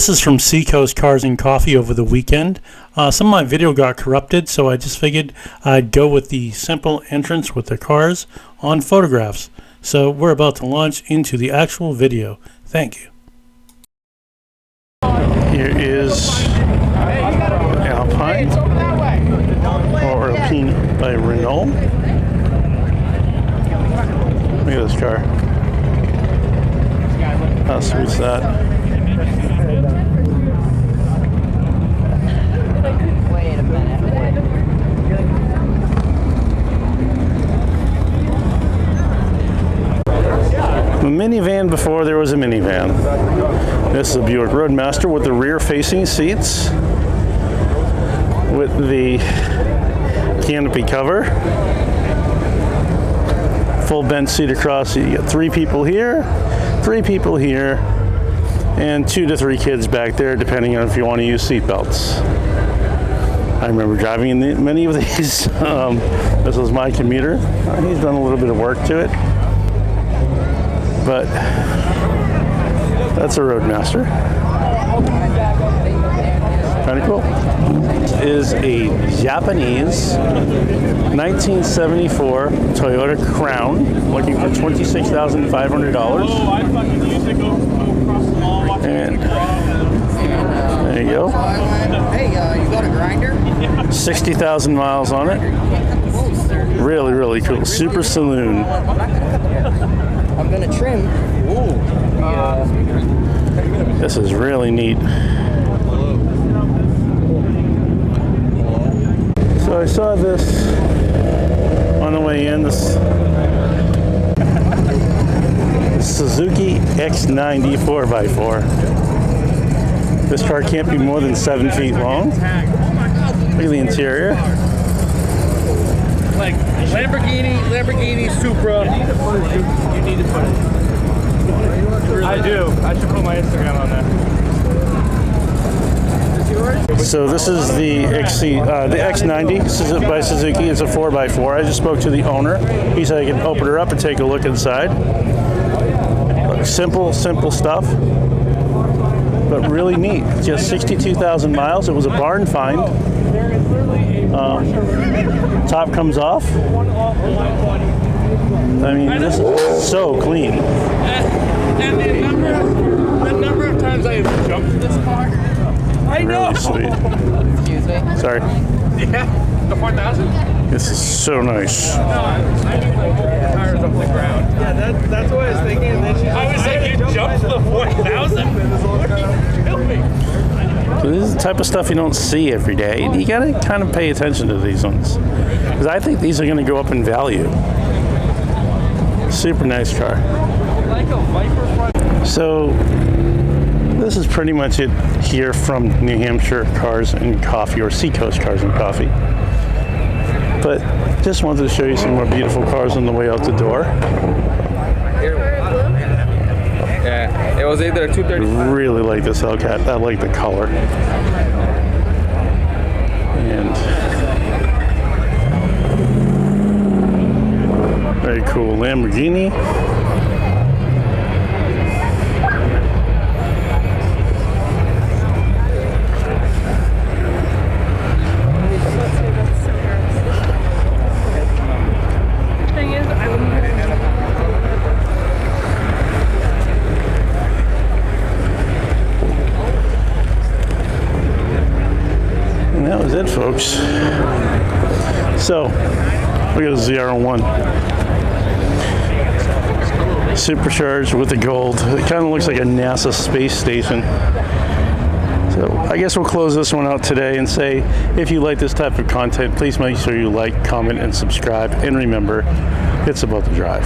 This is from Seacoast Cars and Coffee over the weekend. Some of my video got corrupted, so I just figured I'd go with the simple entrance with the cars on photographs. So we're about to launch into the actual video. Thank you. Here is Alpine, or Alpine by Renault. Look at this car. How sweet's that? Wait a minute. A minivan before there was a minivan. This is a Buick Roadmaster with the rear-facing seats, with the canopy cover, full bench seat across. You get 3 people here, 3 people here, and 2 to 3 kids back there, depending on if you want to use seat belts. I remember driving in many of these. This was my commuter. He's done a little bit of work to it, but that's a Roadmaster. Kind of cool. This is a Japanese 1974 Toyota Crown, looking for $26,500. And there you go. Hey, you got a grinder? 60,000 miles on it. Really, really cool. Super Saloon. I'm gonna trim. This is really neat. So I saw this on the way in. This Suzuki X90 4x4. This car can't be more than 7 feet long. Look at the interior. Like Lamborghini, Supra. You need to put it. I do. I should put my Instagram on there. So this is the X90 by Suzuki. It's a 4x4. I just spoke to the owner. He said I can open her up and take a look inside. Simple stuff, but really neat. Just 62,000 miles. It was a barn find. Top comes off. I mean, this is so clean. And the number of times I have jumped this car. I know. Really sweet. Excuse me? Sorry. Yeah, the 4,000. This is so nice. No, I mean like tires off the ground. Yeah, that's what I was thinking. And then I was like, you jumped the 4,000? What are you filming? So this is the type of stuff you don't see every day. You gotta kind of pay attention to these ones, because I think these are gonna go up in value. Super nice car. So this is pretty much it here from New Hampshire Cars and Coffee, or Seacoast Cars and Coffee. But just wanted to show you some more beautiful cars on the way out the door. Yeah, it was either 235. Really like this Hellcat. I like the color. And very cool Lamborghini. And that was it, folks. So, look at the ZR1. Supercharged with the gold. It kind of looks like a NASA space station. So, I guess we'll close this one out today and say, if you like this type of content, please make sure you like, comment, and subscribe. And remember, it's about the drive.